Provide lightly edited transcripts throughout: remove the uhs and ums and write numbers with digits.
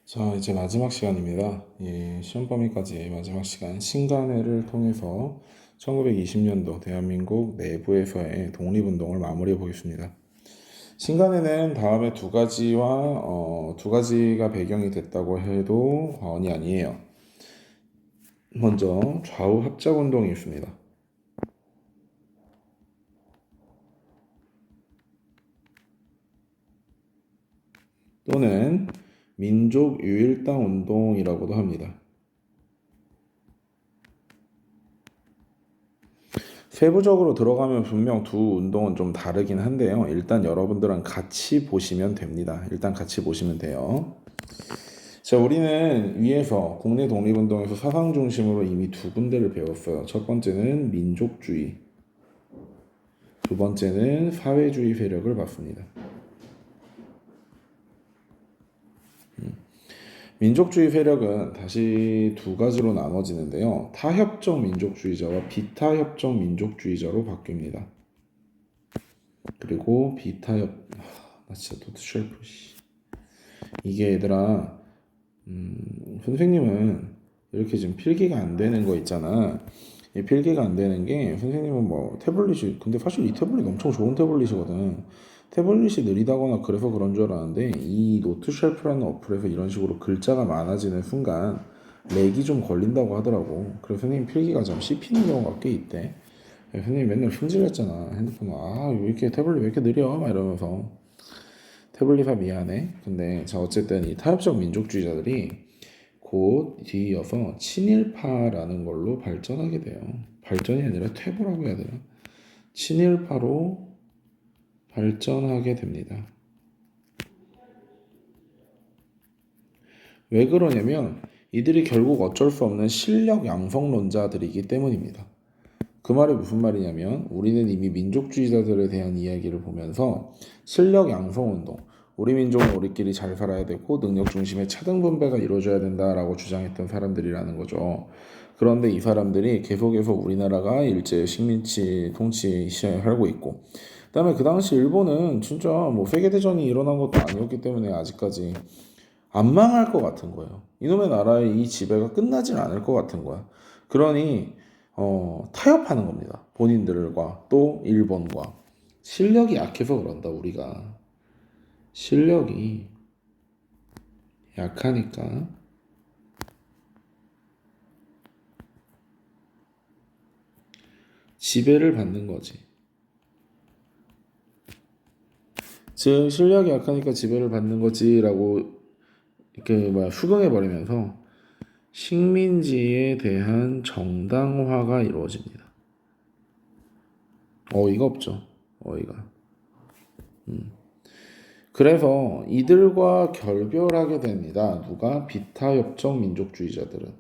자, 이제 마지막 시간입니다. 시험 범위까지 마지막 시간. 신간회를 통해서 1920년도 대한민국 내부에서의 독립운동을 마무리해 보겠습니다. 신간회는 다음에 두 가지가 배경이 됐다고 해도 과언이 아니에요. 먼저 좌우 합작운동이 있습니다. 또는 민족 유일당 운동이라고도 합니다. 세부적으로 들어가면 분명 두 운동은 좀 다르긴 한데요. 일단 여러분들은 같이 보시면 됩니다. 일단 같이 보시면 돼요. 자, 우리는 위에서 국내 독립운동에서 사상 중심으로 이미 두 군데를 배웠어요. 첫 번째는 민족주의, 두 번째는 사회주의 세력을 봤습니다. 민족주의 세력은 다시 두 가지로 나눠지는데요. 타협적 민족주의자와 비타협적 민족주의자로 바뀝니다. 그리고 나 진짜 도트쉘프 이게 얘들아, 선생님은 이렇게 지금 필기가 안 되는 거 있잖아. 이 필기가 안 되는 게 선생님은 뭐 태블릿이, 근데 사실 이 태블릿 엄청 좋은 태블릿이거든. 태블릿이 느리다거나 그래서 그런 줄 알았는데 이 노트 쉘프라는 어플에서 이런 식으로 글자가 많아지는 순간 렉이 좀 걸린다고 하더라고. 그래서 선생님 필기가 좀 씹히는 경우가 꽤 있대. 선생님 맨날 승질냈잖아. 핸드폰 왜 이렇게 태블릿 왜 이렇게 느려? 막 이러면서. 태블릿아 미안해. 근데 자 어쨌든 이 타협적 민족주의자들이 곧 뒤이어서 친일파라는 걸로 발전하게 돼요. 발전이 아니라 퇴보라고 해야 되나? 친일파로 발전하게 됩니다. 왜 그러냐면 이들이 결국 어쩔 수 없는 실력 양성론자들이기 때문입니다. 그 말이 무슨 말이냐면 우리는 이미 민족주의자들에 대한 이야기를 보면서 실력 양성운동, 우리 민족은 우리끼리 잘 살아야 되고 능력 중심의 차등 분배가 이루어져야 된다라고 주장했던 사람들이라는 거죠. 그런데 이 사람들이 계속해서 우리나라가 일제 식민지 통치 시절에 살고 있고 그다음에 그 당시 일본은 진짜 뭐 세계대전이 일어난 것도 아니었기 때문에 아직까지 안 망할 것 같은 거예요. 이놈의 나라의 이 지배가 끝나질 않을 것 같은 거야. 그러니 타협하는 겁니다. 본인들과 또 일본과. 실력이 약해서 그런다 우리가. 실력이 약하니까 지배를 받는 거지. 즉 실력이 약하니까 지배를 받는 거지라고 이렇게 수긍해버리면서 식민지에 대한 정당화가 이루어집니다. 어이가 없죠. 어이가. 그래서 이들과 결별하게 됩니다. 누가? 비타협적 민족주의자들은.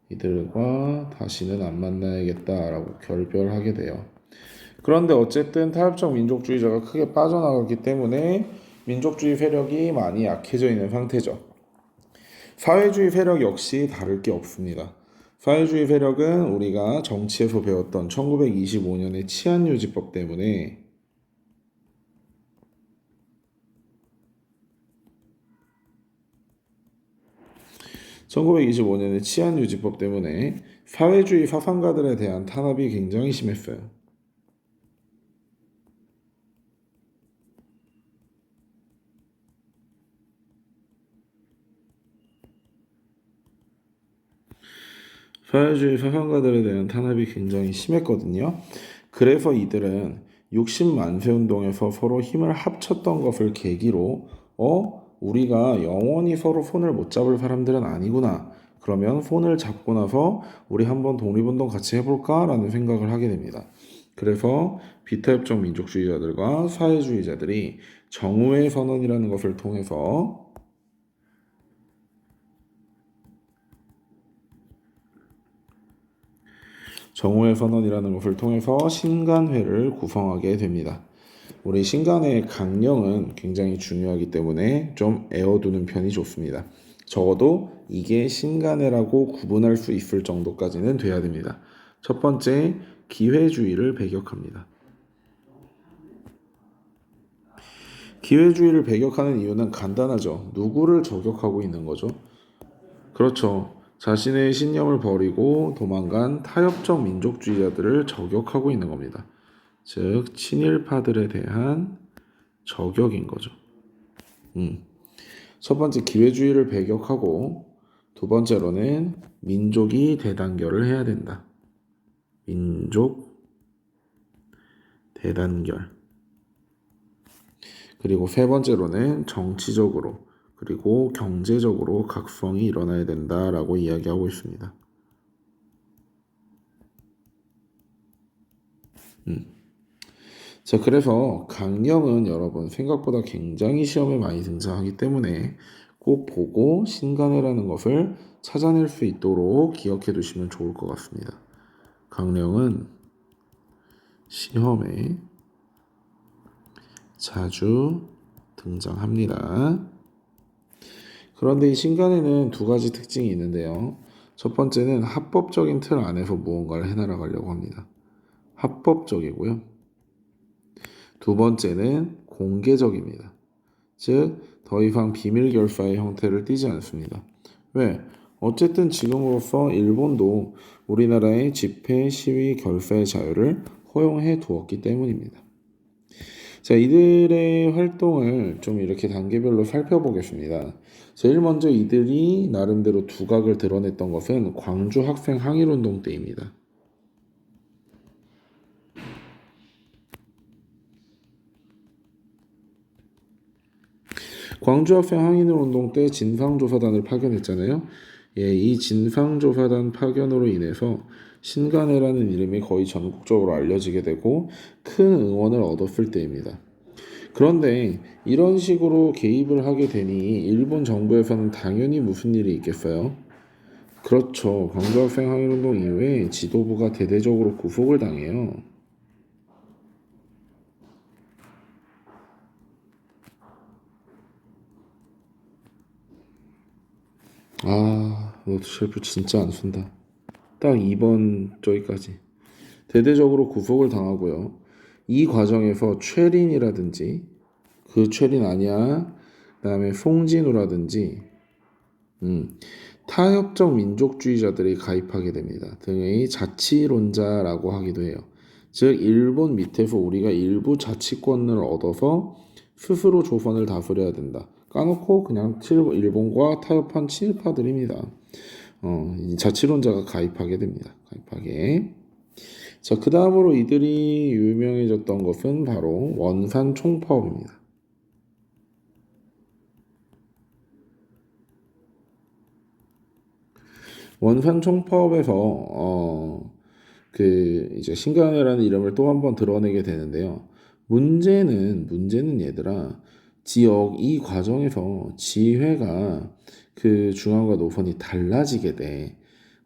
이들과 다시는 안 만나야겠다라고 결별하게 돼요. 그런데 어쨌든 타협적 민족주의자가 크게 빠져나갔기 때문에 민족주의 세력이 많이 약해져 있는 상태죠. 사회주의 세력 역시 다를 게 없습니다. 사회주의 세력은 우리가 정치에서 배웠던 1925년의 치안유지법 때문에 1925년의 치안유지법 때문에 사회주의 사상가들에 대한 탄압이 굉장히 심했어요. 사회주의 사상가들에 대한 탄압이 굉장히 심했거든요. 그래서 이들은 60만세 운동에서 서로 힘을 합쳤던 것을 계기로 우리가 영원히 서로 손을 못 잡을 사람들은 아니구나. 그러면 손을 잡고 나서 우리 한번 독립운동 같이 해볼까? 라는 생각을 하게 됩니다. 그래서 비타협적 민족주의자들과 사회주의자들이 정우회 선언이라는 것을 통해서 정오의 선언이라는 것을 통해서 신간회를 구성하게 됩니다. 우리 신간회의 강령은 굉장히 중요하기 때문에 좀 애워두는 편이 좋습니다. 적어도 이게 신간회라고 구분할 수 있을 정도까지는 돼야 됩니다. 첫 번째, 기회주의를 배격합니다. 기회주의를 배격하는 이유는 간단하죠. 누구를 저격하고 있는 거죠? 그렇죠. 자신의 신념을 버리고 도망간 타협적 민족주의자들을 저격하고 있는 겁니다. 즉, 친일파들에 대한 저격인 거죠. 첫 번째 기회주의를 배격하고 두 번째로는 민족이 대단결을 해야 된다. 민족 대단결. 그리고 세 번째로는 정치적으로 그리고 경제적으로 각성이 일어나야 된다라고 이야기하고 있습니다. 자, 그래서 강령은 여러분 생각보다 굉장히 시험에 많이 등장하기 때문에 꼭 보고 신간해라는 것을 찾아낼 수 있도록 기억해 두시면 좋을 것 같습니다. 강령은 시험에 자주 등장합니다. 그런데 이 신간에는 두 가지 특징이 있는데요. 첫 번째는 합법적인 틀 안에서 무언가를 해나가려고 합니다. 합법적이고요. 두 번째는 공개적입니다. 즉, 더 이상 비밀 결사의 형태를 띠지 않습니다. 왜? 어쨌든 지금으로서 일본도 우리나라의 집회, 시위, 결사의 자유를 허용해 두었기 때문입니다. 자, 이들의 활동을 좀 이렇게 단계별로 살펴보겠습니다. 제일 먼저 이들이 나름대로 두각을 드러냈던 것은 광주 학생 항일운동 때입니다. 광주 학생 항일운동 때 진상조사단을 파견했잖아요. 예, 이 진상조사단 파견으로 인해서 신간해라는 이름이 거의 전국적으로 알려지게 되고 큰 응원을 얻었을 때입니다. 그런데 이런 식으로 개입을 하게 되니 일본 정부에서는 당연히 무슨 일이 있겠어요? 그렇죠. 광주 학생 항일운동 이후에 지도부가 대대적으로 구속을 당해요. 노트 쉘프 진짜 안 쓴다. 딱 2번 저기까지. 대대적으로 구속을 당하고요. 이 과정에서 최린이라든지 그 최린 아니야. 그다음에 송진우라든지 타협적 민족주의자들이 가입하게 됩니다. 등의 자치론자라고 하기도 해요. 즉 일본 밑에서 우리가 일부 자치권을 얻어서 스스로 조선을 다스려야 된다. 까놓고 그냥 일본과 타협한 친일파들입니다. 자치론자가 가입하게 됩니다. 가입하게. 자, 그 다음으로 이들이 유명해졌던 것은 바로 원산 총파업입니다. 원산 총파업에서 이제 신간회라는 이름을 또 한 번 드러내게 되는데요. 문제는 얘들아, 이 과정에서 지회가 그 중앙과 노선이 달라지게 돼.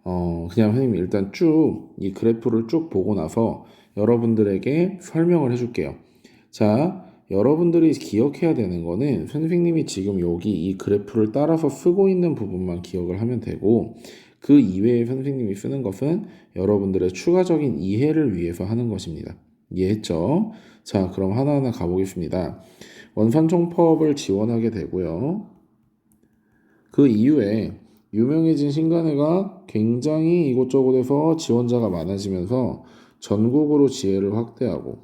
그냥 선생님 일단 쭉 이 그래프를 쭉 보고 나서 여러분들에게 설명을 해줄게요. 자, 여러분들이 기억해야 되는 거는 선생님이 지금 여기 이 그래프를 따라서 쓰고 있는 부분만 기억을 하면 되고 그 이외에 선생님이 쓰는 것은 여러분들의 추가적인 이해를 위해서 하는 것입니다. 이해했죠? 자, 그럼 하나하나 가보겠습니다. 원산총파업을 지원하게 되고요. 그 이후에 유명해진 신간회가 굉장히 이곳저곳에서 지원자가 많아지면서 전국으로 지혜를 확대하고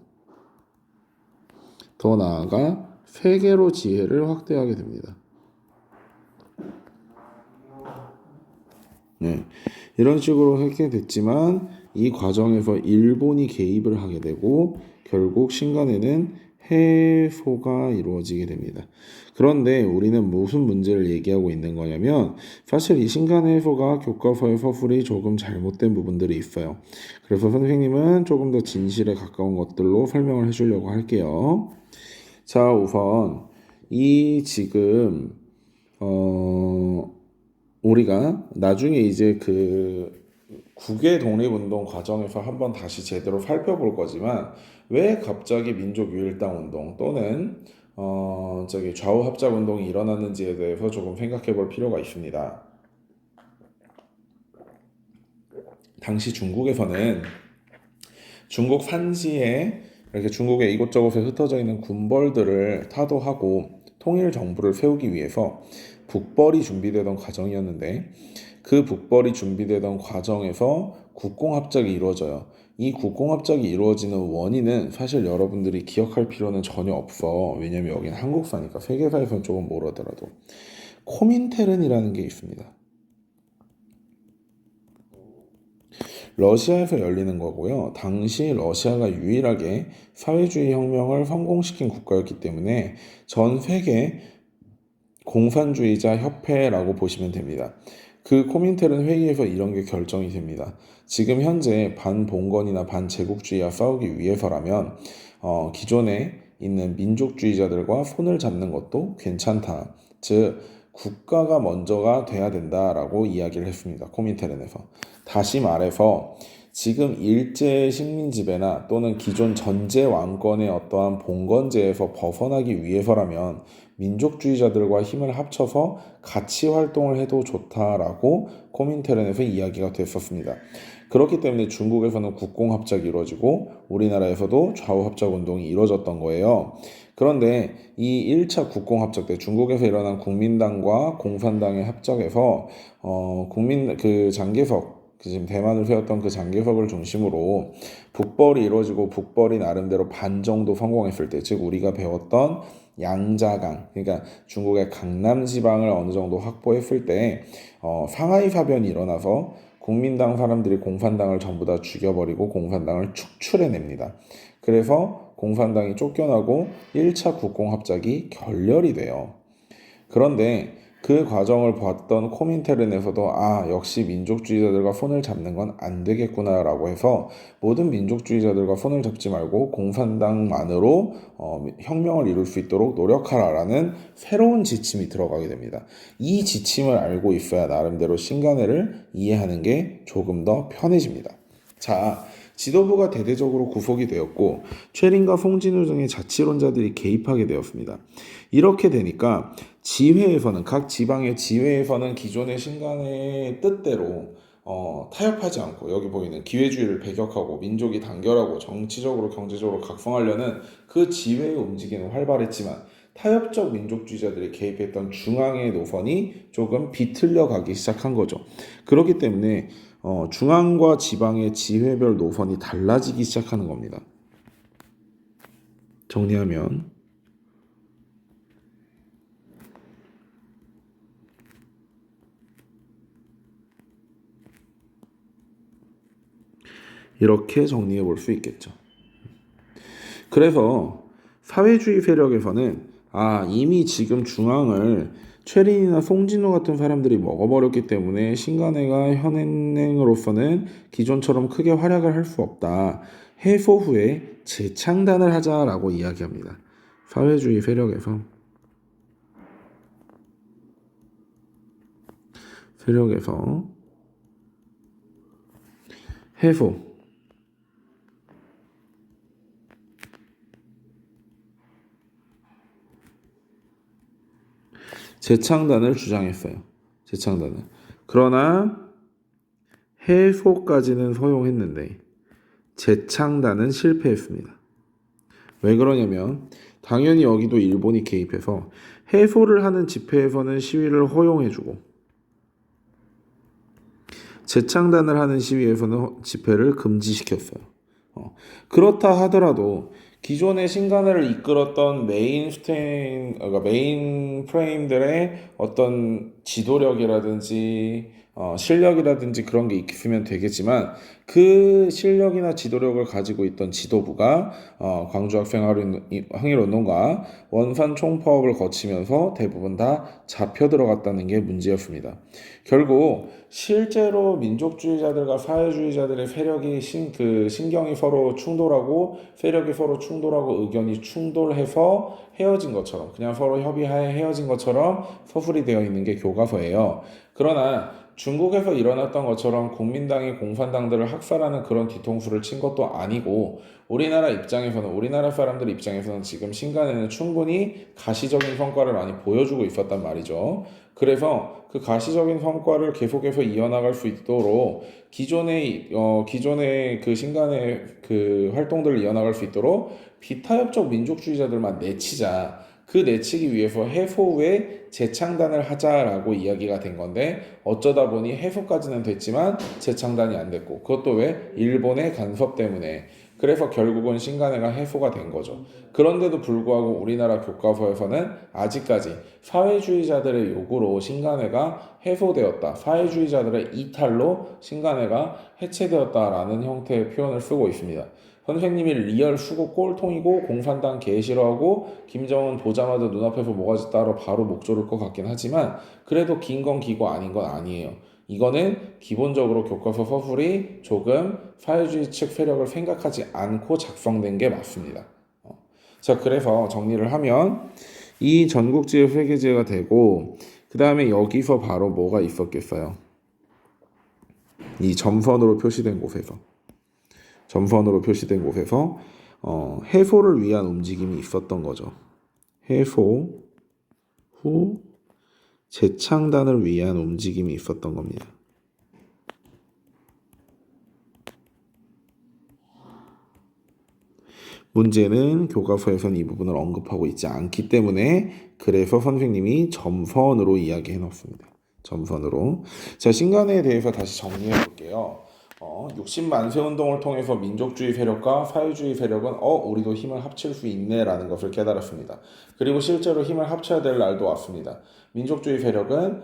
더 나아가 세계로 지혜를 확대하게 됩니다. 네, 이런 식으로 하게 됐지만 이 과정에서 일본이 개입을 하게 되고 결국 신간에는 해소가 이루어지게 됩니다. 그런데 우리는 무슨 문제를 얘기하고 있는 거냐면 사실 이 신간 해소가 교과서의 서술이 조금 잘못된 부분들이 있어요. 그래서 선생님은 조금 더 진실에 가까운 것들로 설명을 해주려고 할게요. 자, 우선 이 지금 우리가 나중에 이제 그 국외 독립운동 과정에서 한번 다시 제대로 살펴볼 거지만 왜 갑자기 민족 유일당 운동 또는 좌우 합작 운동이 일어났는지에 대해서 조금 생각해 볼 필요가 있습니다. 당시 중국에서는 중국 산지에 이렇게 중국의 이곳저곳에 흩어져 있는 군벌들을 타도하고 통일 정부를 세우기 위해서 북벌이 준비되던 과정이었는데 그 북벌이 준비되던 과정에서 국공합작이 이루어져요. 이 국공합작이 이루어지는 원인은 사실 여러분들이 기억할 필요는 전혀 없어. 왜냐면 여기는 한국사니까 세계사에서는 조금 모르더라도 코민테른이라는 게 있습니다. 러시아에서 열리는 거고요. 당시 러시아가 유일하게 사회주의 혁명을 성공시킨 국가였기 때문에 전 세계 공산주의자 협회라고 보시면 됩니다. 그 코민테른 회의에서 이런 게 결정이 됩니다. 지금 현재 반봉건이나 반제국주의와 싸우기 위해서라면 기존에 있는 민족주의자들과 손을 잡는 것도 괜찮다. 즉 국가가 먼저가 돼야 된다라고 이야기를 했습니다. 코민테른에서. 다시 말해서 지금 일제 식민지배나 또는 기존 전제 왕권의 어떠한 봉건제에서 벗어나기 위해서라면 민족주의자들과 힘을 합쳐서 같이 활동을 해도 좋다라고 코민테른에서 이야기가 됐었습니다. 그렇기 때문에 중국에서는 국공합작이 이루어지고 우리나라에서도 좌우합작 운동이 이루어졌던 거예요. 그런데 이 1차 국공합작 때 중국에서 일어난 국민당과 공산당의 합작에서 장개석 지금 대만을 세웠던 그 장개석을 중심으로 북벌이 이루어지고 북벌이 나름대로 반 정도 성공했을 때, 즉 우리가 배웠던 양자강, 그러니까 중국의 강남 지방을 어느 정도 확보했을 때 상하이 사변이 일어나서 국민당 사람들이 공산당을 전부 다 죽여버리고 공산당을 축출해냅니다. 그래서 공산당이 쫓겨나고 1차 국공합작이 결렬이 돼요. 그런데 그 과정을 봤던 코민테른에서도 역시 민족주의자들과 손을 잡는 건 안 되겠구나라고 해서 모든 민족주의자들과 손을 잡지 말고 공산당만으로 혁명을 이룰 수 있도록 노력하라라는 새로운 지침이 들어가게 됩니다. 이 지침을 알고 있어야 나름대로 신간회를 이해하는 게 조금 더 편해집니다. 자, 지도부가 대대적으로 구속이 되었고 최린과 송진우 등의 자치론자들이 개입하게 되었습니다. 이렇게 되니까 지회에서는 각 지방의 지회에서는 기존의 신간의 뜻대로 타협하지 않고 여기 보이는 기회주의를 배격하고 민족이 단결하고 정치적으로 경제적으로 각성하려는 그 지회의 움직임은 활발했지만 타협적 민족주의자들이 개입했던 중앙의 노선이 조금 비틀려 가기 시작한 거죠. 그렇기 때문에 중앙과 지방의 지회별 노선이 달라지기 시작하는 겁니다. 정리하면 이렇게 정리해 볼 수 있겠죠. 그래서 사회주의 세력에서는 이미 지금 중앙을 최린이나 송진우 같은 사람들이 먹어버렸기 때문에 신간회가 현행으로서는 기존처럼 크게 활약을 할 수 없다. 해소 후에 재창단을 하자라고 이야기합니다. 사회주의 세력에서 해소 재창단을 주장했어요. 재창단을. 그러나 해소까지는 허용했는데 재창단은 실패했습니다. 왜 그러냐면 당연히 여기도 일본이 개입해서 해소를 하는 집회에서는 시위를 허용해주고 재창단을 하는 시위에서는 집회를 금지시켰어요. 그렇다 하더라도 기존의 신간회를 이끌었던 그러니까 메인 프레임들의 어떤 지도력이라든지 실력이라든지 그런 게 있으면 되겠지만 그 실력이나 지도력을 가지고 있던 지도부가 광주학생항일운동과 원산 총파업을 거치면서 대부분 다 잡혀 들어갔다는 게 문제였습니다. 결국 실제로 민족주의자들과 사회주의자들의 세력이 신경이 서로 충돌하고 세력이 서로 충돌하고 의견이 충돌해서 헤어진 것처럼 그냥 서로 협의하에 헤어진 것처럼 서술이 되어 있는 게 교과서예요. 그러나 중국에서 일어났던 것처럼 국민당이 공산당들을 학살하는 그런 뒤통수를 친 것도 아니고 우리나라 사람들 입장에서는 지금 신간회는 충분히 가시적인 성과를 많이 보여주고 있었단 말이죠. 그래서 그 가시적인 성과를 계속해서 이어나갈 수 있도록 기존의 그 신간의 그 활동들을 이어나갈 수 있도록 비타협적 민족주의자들만 내치자. 그 내치기 위해서 해소 후에 재창단을 하자라고 이야기가 된 건데 어쩌다 보니 해소까지는 됐지만 재창단이 안 됐고 그것도 왜? 일본의 간섭 때문에. 그래서 결국은 신간회가 해소가 된 거죠. 그런데도 불구하고 우리나라 교과서에서는 아직까지 사회주의자들의 요구로 신간회가 해소되었다. 사회주의자들의 이탈로 신간회가 해체되었다라는 형태의 표현을 쓰고 있습니다. 선생님이 리얼 수구 꼴통이고 공산당 개 싫어하고 김정은 보자마자 눈앞에서 뭐가지 따로 바로 목 조를 것 같긴 하지만 그래도 긴 건 기고 아닌 건 아니에요. 이거는 기본적으로 교과서 서술이 조금 사회주의 측 세력을 생각하지 않고 작성된 게 맞습니다. 자, 그래서 정리를 하면 이 전국지회 회계제가 되고 그 다음에 여기서 바로 뭐가 있었겠어요? 이 점선으로 표시된 곳에서 해소를 위한 움직임이 있었던 거죠. 해소 후 재창단을 위한 움직임이 있었던 겁니다. 문제는 교과서에서는 이 부분을 언급하고 있지 않기 때문에 그래서 선생님이 점선으로 이야기해 놓습니다. 점선으로. 자, 신간회에 대해서 다시 정리해 볼게요. 60만세 운동을 통해서 민족주의 세력과 사회주의 세력은 우리도 힘을 합칠 수 있네라는 것을 깨달았습니다. 그리고 실제로 힘을 합쳐야 될 날도 왔습니다. 민족주의 세력은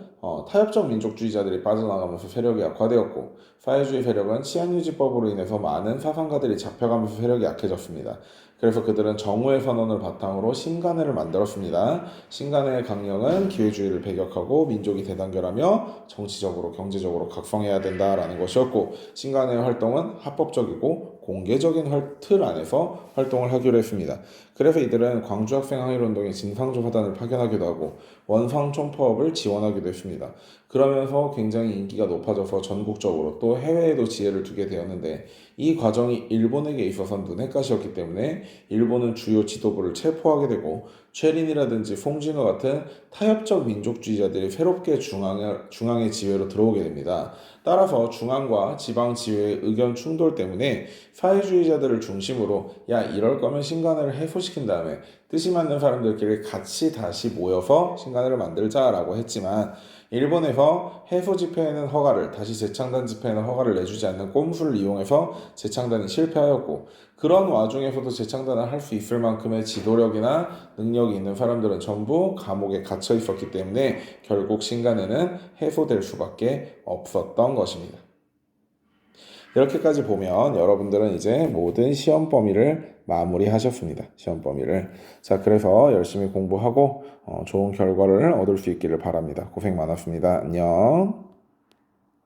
타협적 민족주의자들이 빠져나가면서 세력이 약화되었고 사회주의 세력은 치안유지법으로 인해서 많은 사상가들이 잡혀가면서 세력이 약해졌습니다. 그래서 그들은 정오의 선언을 바탕으로 신간회를 만들었습니다. 신간회의 강령은 기회주의를 배격하고 민족이 대단결하며 정치적으로 경제적으로 각성해야 된다라는 것이었고 신간회의 활동은 합법적이고 공개적인 틀 안에서 활동을 하기로 했습니다. 그래서 이들은 광주학생항일운동의 진상조사단을 파견하기도 하고 원상촌파업을 지원하기도 했습니다. 그러면서 굉장히 인기가 높아져서 전국적으로 또 해외에도 지혜를 두게 되었는데 이 과정이 일본에게 있어서는 눈엣가시였기 때문에 일본은 주요 지도부를 체포하게 되고 최린이라든지 송진호 같은 타협적 민족주의자들이 새롭게 중앙의 지회로 들어오게 됩니다. 따라서 중앙과 지방 지회의 의견 충돌 때문에 사회주의자들을 중심으로 이럴 거면 신간회를 해소시킨 다음에 뜻이 맞는 사람들끼리 같이 다시 모여서 신간회를 만들자라고 했지만 일본에서 해소 집회에는 허가를 다시 재창단 집회에는 허가를 내주지 않는 꼼수를 이용해서 재창단이 실패하였고 그런 와중에서도 재창단을 할 수 있을 만큼의 지도력이나 능력이 있는 사람들은 전부 감옥에 갇혀 있었기 때문에 결국 신간회는 해소될 수밖에 없었던 것입니다. 이렇게까지 보면 여러분들은 이제 모든 시험 범위를 마무리하셨습니다. 시험 범위를. 자, 그래서 열심히 공부하고 좋은 결과를 얻을 수 있기를 바랍니다. 고생 많았습니다. 안녕.